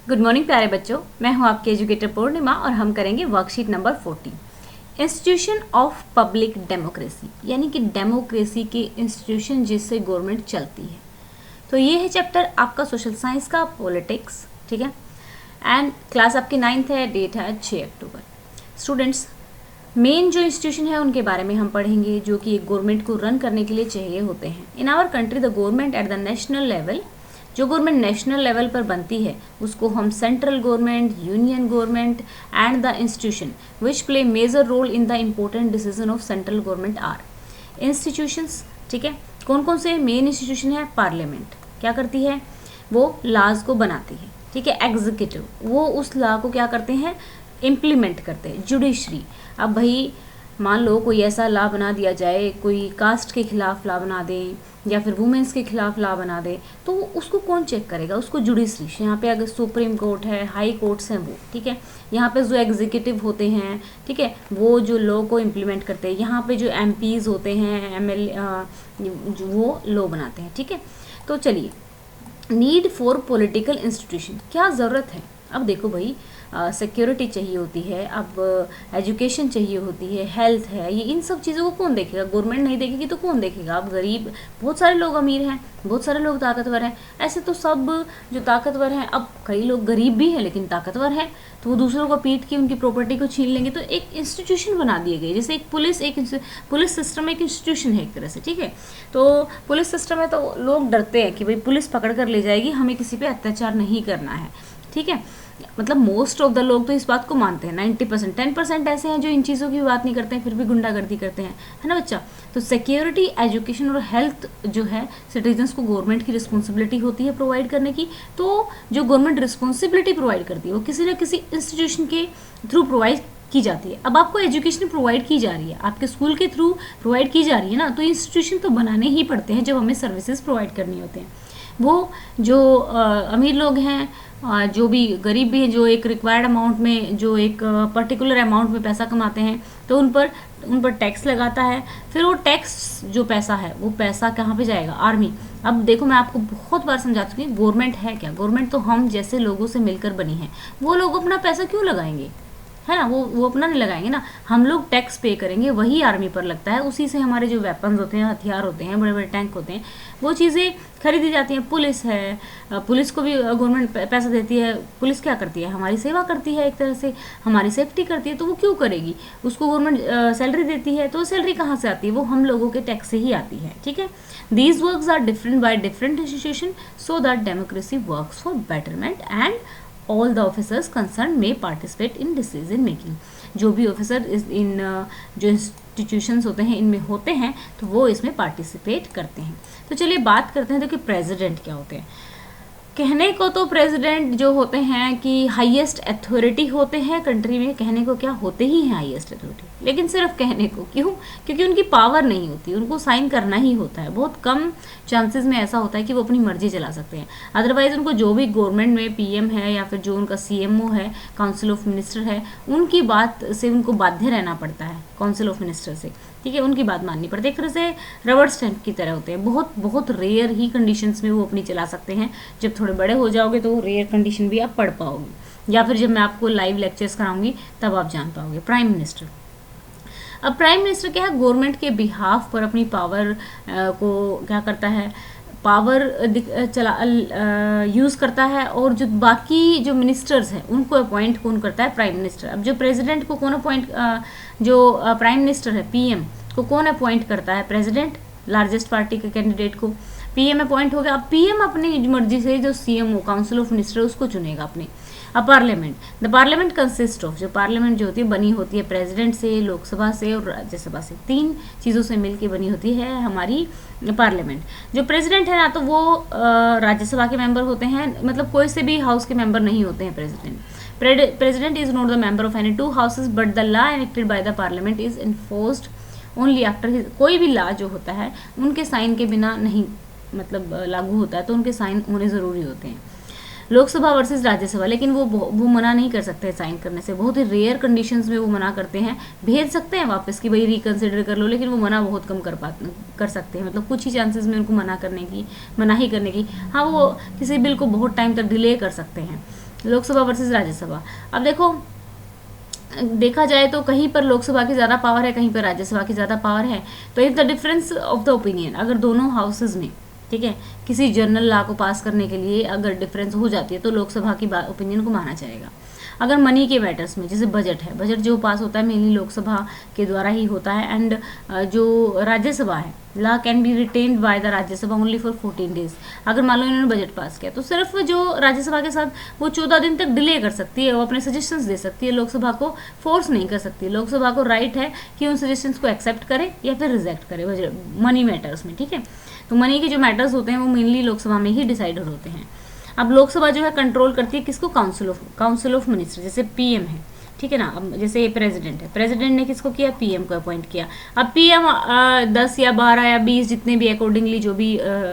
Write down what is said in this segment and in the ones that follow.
Good morning प्यारे बच्चों, मैं हूं आपकी एजुकेटर पूर्णिमा और हम करेंगे worksheet number 14 institution of public democracy, यानी कि डेमोक्रेसी के इंस्टीट्यूशन जिससे गवर्नमेंट चलती है। तो ये है चैप्टर आपका सोशल साइंस का पॉलिटिक्स, ठीक है। एंड क्लास आपकी 9th है, डेट है 6 अक्टूबर। स्टूडेंट्स, मेन जो इंस्टीट्यूशन है उनके बारे में हम पढ़ेंगे जो कि एक गवर्नमेंट को रन करने के लिए चाहिए होते हैं। In our country the government at the national level, जो गवर्नमेंट नेशनल लेवल पर बनती है उसको हम central government, union government and the institution which play major role in the important decision of central government are institutions. ठीक है, कौन कौन से मेन इंस्टीट्यूशन है? पार्लियामेंट क्या करती है? वो लॉज को बनाती है, ठीक है। एग्जीक्यूटिव, वो उस लॉ को क्या करते हैं? इम्प्लीमेंट करते हैं। जुडिशरी, अब भाई मान लो कोई ऐसा लॉ बना दिया जाए, कोई कास्ट के खिलाफ लॉ बना दें या फिर वुमेन्स के खिलाफ लॉ बना दे, तो उसको कौन चेक करेगा? उसको जुडिशरी। यहाँ पे अगर सुप्रीम कोर्ट है, हाई कोर्ट्स हैं वो, ठीक है। यहाँ पे जो एग्जीक्यूटिव होते हैं, ठीक है, वो जो लॉ को इम्प्लीमेंट करते हैं। यहाँ पे जो एमपीज होते हैं, जो वो लॉ बनाते हैं, ठीक है। तो चलिए, नीड फॉर पॉलिटिकल इंस्टीट्यूशन, क्या ज़रूरत है? अब देखो भाई, सिक्योरिटी चाहिए होती है, अब एजुकेशन चाहिए होती है, हेल्थ है, ये इन सब चीज़ों को कौन देखेगा? गवर्नमेंट नहीं देखेगी तो कौन देखेगा? अब गरीब, बहुत सारे लोग अमीर हैं, बहुत सारे लोग ताकतवर हैं, ऐसे तो सब जो ताकतवर हैं, अब कई लोग गरीब भी हैं लेकिन ताकतवर हैं, तो वो दूसरों को पीट के उनकी प्रॉपर्टी को छीन लेंगे। तो एक इंस्टीट्यूशन बना दिए गए, जैसे एक पुलिस सिस्टम एक इंस्टीट्यूशन है एक तरह से, ठीक है। तो पुलिस सिस्टम है तो लोग डरते हैं कि भाई पुलिस पकड़ कर ले जाएगी, हमें किसी पे अत्याचार नहीं करना है, ठीक है। मतलब मोस्ट ऑफ द लोग तो इस बात को मानते हैं, 90%। 10% ऐसे हैं जो इन चीज़ों की बात नहीं करते हैं, फिर भी गुंडागर्दी करते हैं, है ना बच्चा। तो सिक्योरिटी, एजुकेशन और हेल्थ जो है सिटीजन्स को गवर्नमेंट की रिस्पॉन्सिबिलिटी होती है प्रोवाइड करने की। तो जो गवर्नमेंट रिस्पॉन्सिबिलिटी प्रोवाइड करती है वो किसी न किसी इंस्टीट्यूशन के थ्रू प्रोवाइड की जाती है। अब आपको एजुकेशन प्रोवाइड की जा रही है, आपके स्कूल के थ्रू प्रोवाइड की जा रही है ना, तो इंस्टीट्यूशन तो बनाने ही पड़ते हैं जब हमें सर्विसेज प्रोवाइड करनी होते हैं। वो जो अमीर लोग हैं, जो भी गरीब भी हैं, जो एक रिक्वायर्ड अमाउंट में, जो एक पर्टिकुलर अमाउंट में पैसा कमाते हैं, तो उन पर टैक्स लगाता है। फिर वो टैक्स जो पैसा है वो पैसा कहाँ पे जाएगा? आर्मी। अब देखो, मैं आपको बहुत बार समझा चुकी हूँ, गवर्नमेंट है क्या? गवर्नमेंट तो हम जैसे लोगों से मिलकर बनी है। वो लोग अपना पैसा क्यों लगाएंगे, है ना? वो अपना नहीं लगाएंगे ना, हम लोग टैक्स पे करेंगे, वही आर्मी पर लगता है, उसी से हमारे जो वेपन्स होते हैं, हथियार होते हैं, बड़े बड़े टैंक होते हैं, वो चीज़ें खरीदी जाती हैं। पुलिस है, पुलिस को भी गवर्नमेंट पैसा देती है। पुलिस क्या करती है? हमारी सेवा करती है, एक तरह से हमारी सेफ्टी करती है। तो वो क्यों करेगी? उसको गवर्नमेंट सैलरी देती है, तो सैलरी कहाँ से आती है? वो हम लोगों के टैक्स से ही आती है, ठीक है। These works are different by different institution so that democracy works for betterment and all the officers concerned may participate in decision making। जो भी ऑफिसर इन जो इंस्टीट्यूशंस होते हैं इनमें होते हैं तो वो इसमें पार्टिसिपेट करते हैं। तो चलिए बात करते हैं तो कि प्रेसिडेंट क्या होते हैं। कहने को तो प्रेसिडेंट जो होते हैं कि हाईएस्ट अथॉरिटी होते हैं कंट्री में, कहने को क्या होते ही हैं हाईएस्ट अथॉरिटी, लेकिन सिर्फ कहने को। क्यों? क्योंकि उनकी पावर नहीं होती, उनको साइन करना ही होता है। बहुत कम चांसेस में ऐसा होता है कि वो अपनी मर्जी चला सकते हैं। अदरवाइज उनको जो भी गवर्नमेंट में पीएम है या फिर जो उनका सीएमओ है, काउंसिल ऑफ मिनिस्टर है, उनकी बात से उनको बाध्य रहना पड़ता है, काउंसिल ऑफ मिनिस्टर से, ठीक है। उनकी बात माननी पड़ती है, एक तरह से रबड़ स्टैंप की तरह होते हैं। बहुत बहुत रेयर ही कंडीशंस में वो अपनी चला सकते हैं। जब थोड़े बड़े हो जाओगे तो रेयर कंडीशन भी आप पढ़ पाओगे, या फिर जब मैं आपको लाइव लेक्चर्स कराऊंगी तब आप जान पाओगे। प्राइम मिनिस्टर, अब प्राइम मिनिस्टर क्या है? गवर्नमेंट के बिहाफ पर अपनी पावर को क्या करता है? पावर यूज़ करता है। और जो बाकी जो मिनिस्टर्स हैं उनको अपॉइंट कौन करता है? Prime minister. अब जो प्रेसिडेंट को कौन अपॉइंट, जो प्राइम मिनिस्टर है, पीएम को कौन अपॉइंट करता है? प्रेसिडेंट, लार्जेस्ट पार्टी के कैंडिडेट को पीएम अपॉइंट हो गया। अब पीएम अपनी मर्जी से जो सीएमओ, काउंसिल ऑफ मिनिस्टर, उसको चुनेगा अपने। अब parliament, the parliament consist of, जो पार्लियामेंट जो होती है बनी होती है प्रेसिडेंट से, लोकसभा से और राज्यसभा से, 3 चीज़ों से मिलकर बनी होती है हमारी पार्लियामेंट। जो प्रेसिडेंट है ना, तो वो राज्यसभा के मेंबर होते हैं, मतलब कोई से भी हाउस के मेंबर नहीं होते हैं president. President is not the member of any 2 houses but the law enacted by the parliament is enforced only after his. कोई भी लॉ जो होता है उनके साइन के बिना नहीं मतलब लागू होता है, तो उनके साइन होने ज़रूरी होते हैं। लोकसभा वर्सेस राज्यसभा, लेकिन वो मना नहीं कर सकते साइन करने से। बहुत ही रेयर कंडीशंस में वो मना करते हैं। भेज सकते हैं वापस कि भाई रिकंसिडर कर लो, लेकिन वो मना बहुत कम कर सकते हैं। मतलब कुछ ही चांसेस में उनको मनाही करने की। हाँ, वो किसी बिल को बहुत टाइम तक डिले कर सकते हैं। लोकसभा वर्सेस राज्यसभा। अब देखो देखा जाए तो कहीं पर लोकसभा की ज़्यादा पावर है, कहीं पर राज्यसभा की ज़्यादा पावर है। तो if the difference of the opinion, अगर दोनों हाउसेज में, ठीक है, किसी जनरल लॉ को पास करने के लिए अगर डिफरेंस हो जाती है तो लोकसभा की ओपिनियन को माना जाएगा। अगर मनी के मैटर्स में, जैसे बजट है, बजट जो पास होता है मेनली लोकसभा के द्वारा ही होता है, एंड जो राज्यसभा है, law can be retained by the Rajya Sabha only for 14 days. अगर मान लो इन्होंने बजट पास किया तो सिर्फ जो राज्यसभा के साथ वो 14 दिन तक डिले कर सकती है, वो अपने सजेशंस दे सकती है, लोकसभा को फोर्स नहीं कर सकती। लोकसभा को राइट है कि उन सजेशंस को एक्सेप्ट करे या फिर रिजेक्ट करे मनी मैटर्स में, ठीक है। तो मनी के जो मैटर्स होते हैं वो मेनली लोकसभा में ही डिसाइडेड होते हैं। अब लोकसभा जो है कंट्रोल करती है किसको, काउंसिल ऑफ मिनिस्टर, जैसे पीएम है, ठीक है ना। अब जैसे प्रेसिडेंट है, प्रेसिडेंट ने किसको किया, पीएम को अपॉइंट किया। अब पीएम 10 या 12 या 20 जितने भी अकॉर्डिंगली जो भी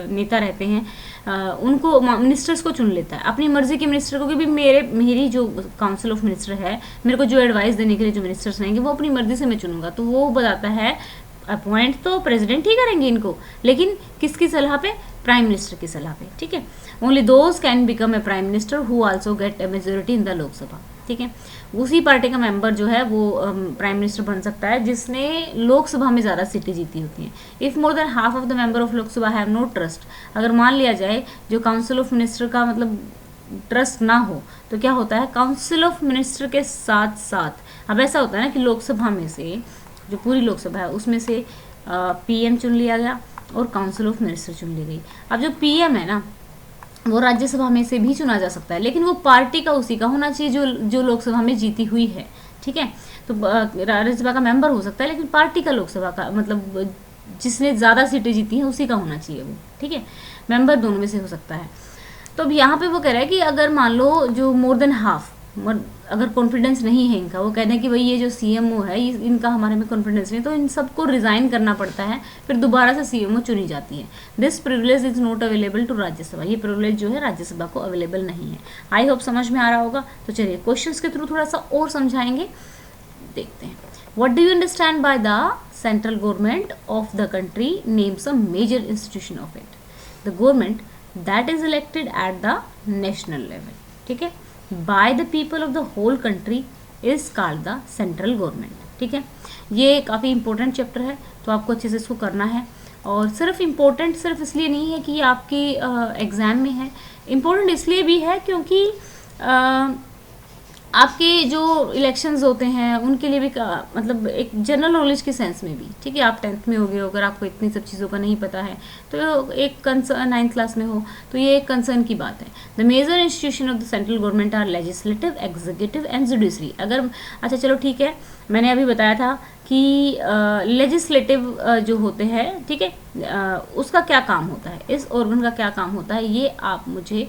नेता रहते हैं उनको मिनिस्टर्स को चुन लेता है अपनी मर्जी के मिनिस्टर को, कि भी मेरी जो काउंसिल ऑफ मिनिस्टर है, मेरे को जो एडवाइस देने के लिए जो मिनिस्टर्स रहेंगे वो अपनी मर्जी से मैं चुनूंगा। तो वो बताता है अपॉइंट तो प्रेसिडेंट ही करेंगे इनको, लेकिन किसकी सलाह पे, प्राइम मिनिस्टर की सलाह पे, ठीक है। Only those can become a prime minister who also get A majority in the Lok Sabha, ठीक है। उसी पार्टी का मेंबर जो है वो प्राइम मिनिस्टर बन सकता है जिसने लोकसभा में ज़्यादा सीटें जीती होती हैं। If more than half of the member of Lok Sabha have no trust, अगर मान लिया जाए जो काउंसिल ऑफ मिनिस्टर का मतलब ट्रस्ट ना हो तो क्या होता है, काउंसिल ऑफ मिनिस्टर के साथ साथ अब ऐसा होता है ना कि लोकसभा में से, जो पूरी लोकसभा है उसमें से पीएम चुन लिया गया और काउंसिल ऑफ मिनिस्टर चुन ली गई। अब जो पीएम है ना वो राज्यसभा में से भी चुना जा सकता है, लेकिन वो पार्टी का उसी का होना चाहिए जो लोकसभा में जीती हुई है, ठीक है। तो राज्यसभा का मेंबर हो सकता है लेकिन पार्टी का लोकसभा का मतलब जिसने ज़्यादा सीटें जीती हैं उसी का होना चाहिए वो, ठीक है। मेंबर दोनों में से हो सकता है। तो अब यहाँ पे वो कह रहा है कि अगर मान लो जो मोर देन हाफ, अगर कॉन्फिडेंस नहीं है इनका, वो कहते हैं कि भाई ये जो सीएमओ है इनका हमारे में कॉन्फिडेंस नहीं, तो इन सबको रिजाइन करना पड़ता है, फिर दोबारा से सीएमओ चुनी जाती है। This privilege is not available to Rajya Sabha, ये प्रिविलेज जो है राज्यसभा को अवेलेबल नहीं है। आई होप समझ में आ रहा होगा। तो चलिए क्वेश्चंस के थ्रू थोड़ा सा और समझाएंगे, देखते हैं। What do you understand by the central government of the country, name some major institution of it. The government that is elected at the national level, ठीक है, by the people of the whole country is called the central government, ठीक है। ये काफ़ी important chapter है तो आपको अच्छे से इसको करना है। और सिर्फ इम्पोर्टेंट सिर्फ इसलिए नहीं है कि ये आपकी एग्ज़ाम में है, इम्पोर्टेंट इसलिए भी है क्योंकि आपके जो इलेक्शंस होते हैं उनके लिए भी मतलब एक जनरल नॉलेज के सेंस में भी, ठीक है। आप 10th में हो गए, अगर आपको इतनी सब चीज़ों का नहीं पता है तो एक कंसर्न, 9th क्लास में हो तो ये एक कंसर्न की बात है। The major institution of the central government are legislative, executive and judiciary. अगर अच्छा चलो ठीक है, मैंने अभी बताया था कि लेजिस्लेटिव जो होते हैं, ठीक है, उसका क्या काम होता है, इस ऑर्गन का क्या काम होता है, ये आप मुझे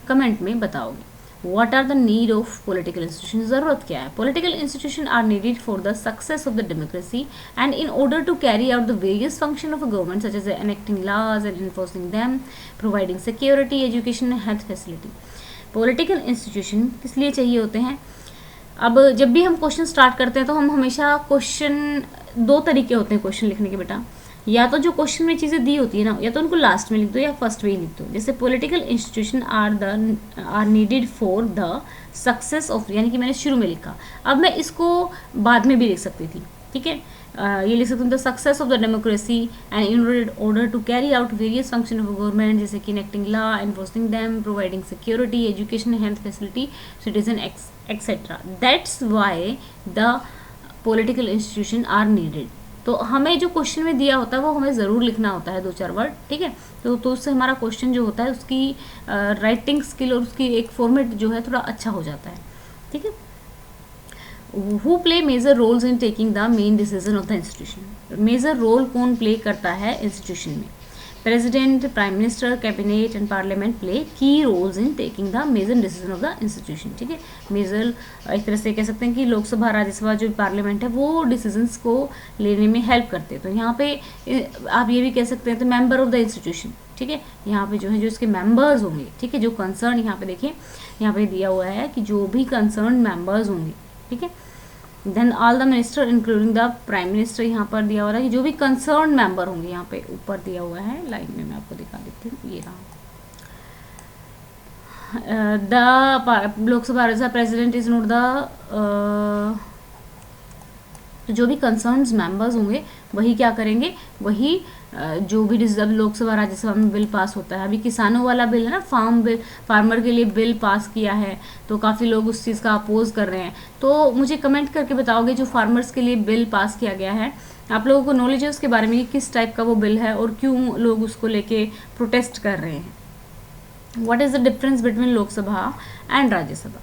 कमेंट में बताओगे। What are the need of political institutions? ज़रूरत क्या है? Political institutions are needed for the success of the democracy and in order to carry out the various functions of a government such as enacting laws and enforcing them, providing security, education and health facility. Political institution किस लिए चाहिए होते हैं? अब जब भी हम question start करते हैं तो हम हमेशा क्वेश्चन, दो तरीके होते हैं क्वेश्चन लिखने के बेटा, या तो जो क्वेश्चन में चीज़ें दी होती है ना, या तो उनको लास्ट में लिख दो या फर्स्ट में ही लिख दो। जैसे political institution are needed for the success of, यानी कि मैंने शुरू में लिखा, अब मैं इसको बाद में भी लिख सकती थी, ठीक है। ये लिख सकती हूँ the success of the democracy and in order to carry out various function of government, जैसे कि enacting law, enforcing them, providing security, education, health facility, citizen etcetera. That's why the political institution are needed. तो हमें जो question में दिया होता है वो हमें ज़रूर लिखना होता है 2-4 वर्ड, ठीक है। तो उससे हमारा क्वेश्चन जो होता है उसकी राइटिंग स्किल और उसकी एक फॉर्मेट जो है थोड़ा अच्छा हो जाता है, ठीक है। Who play major roles in taking the main decision of the institution. Major role कौन प्ले करता है इंस्टीट्यूशन में? President, prime minister, cabinet and parliament play key roles in taking the major decision of the institution, ठीक है। Major एक तरह से कह सकते हैं कि लोकसभा, राज्यसभा, जो पार्लियामेंट है वो डिसीजंस को लेने में हेल्प करते हैं। तो यहाँ पे आप ये भी कह सकते हैं तो मेंबर ऑफ द इंस्टीट्यूशन, ठीक है। यहाँ पे जो है जो इसके मेंबर्स होंगे, ठीक है, जो कंसर्न, यहाँ पे देखिए यहाँ पे दिया हुआ है कि जो भी कंसर्न मेंबर्स होंगे, ठीक है। Then all the minister including the prime minister, यहाँ पर दिया हुआ है कि जो भी कंसर्न मेंबर होंगे, यहाँ पे ऊपर दिया हुआ है लाइन में, मैं आपको दिखा देती हूँ, ये रहा। The Lok Sabha Rajya Sabha president is not the, तो जो भी कंसर्न्स मेंबर्स होंगे वही क्या करेंगे, वही जो भी जब लोकसभा राज्यसभा में बिल पास होता है, अभी किसानों वाला बिल है ना, फार्म बिल, फार्मर के लिए बिल पास किया है, तो काफ़ी लोग उस चीज़ का अपोज कर रहे हैं। तो मुझे कमेंट करके बताओगे जो फार्मर्स के लिए बिल पास किया गया है, आप लोगों को नॉलेज है उसके बारे में कि किस टाइप का वो बिल है और क्यों लोग उसको लेके प्रोटेस्ट कर रहे हैं। What is the difference between Lok Sabha and Rajya Sabha?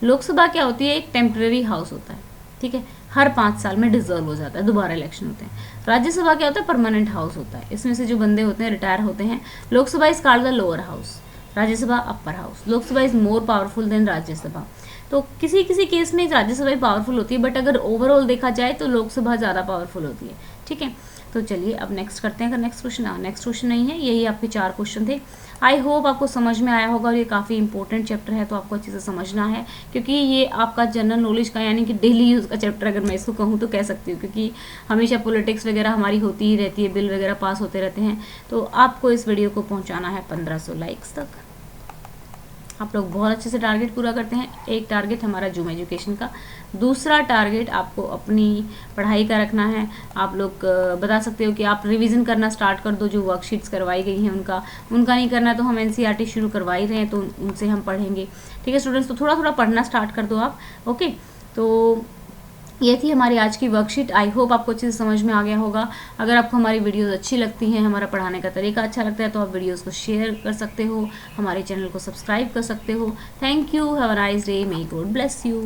Lok Sabha क्या होती है, एक टेम्परेरी हाउस होता है, ठीक है, हर 5 साल में डिजर्व हो जाता है, दोबारा इलेक्शन होते हैं। राज्यसभा क्या होता है, परमानेंट हाउस होता है, इसमें से जो बंदे होते हैं रिटायर होते हैं। Lok Sabha is called the lower house, Rajya Sabha upper house. Lok Sabha is more powerful than Rajya Sabha. तो किसी किसी केस में राज्यसभा ही पावरफुल होती है, बट अगर ओवरऑल देखा जाए तो लोकसभा ज़्यादा पावरफुल होती है, ठीक है। तो चलिए अब नेक्स्ट करते हैं। अगर नेक्स्ट क्वेश्चन नहीं है, यही आपके 4 क्वेश्चन थे। आई होप आपको समझ में आया होगा और ये काफ़ी इंपॉर्टेंट चैप्टर है, तो आपको अच्छे से समझना है, क्योंकि ये आपका जनरल नॉलेज का यानी कि डेली यूज़ का चैप्टर अगर मैं इसको कहूँ तो कह सकती हूँ, क्योंकि हमेशा पॉलिटिक्स वगैरह हमारी होती ही रहती है, बिल वगैरह पास होते रहते हैं। तो आपको इस वीडियो को पहुँचाना है 1500 लाइक्स तक। आप लोग बहुत अच्छे से टारगेट पूरा करते हैं। एक टारगेट हमारा जूम एजुकेशन का, दूसरा टारगेट आपको अपनी पढ़ाई का रखना है। आप लोग बता सकते हो कि आप रिवीजन करना स्टार्ट कर दो, जो वर्कशीट्स करवाई गई हैं उनका नहीं करना तो हम एनसीईआरटी शुरू करवा ही रहे हैं, तो उनसे हम पढ़ेंगे, ठीक है स्टूडेंट्स। तो थोड़ा थोड़ा पढ़ना स्टार्ट कर दो आप, ओके। तो ये थी हमारी आज की वर्कशीट। आई होप आपको अच्छे से समझ में आ गया होगा। अगर आपको हमारी वीडियोस अच्छी लगती हैं, हमारा पढ़ाने का तरीका अच्छा लगता है, तो आप वीडियोस को शेयर कर सकते हो, हमारे चैनल को सब्सक्राइब कर सकते हो। Thank you, have a nice day, may God bless you.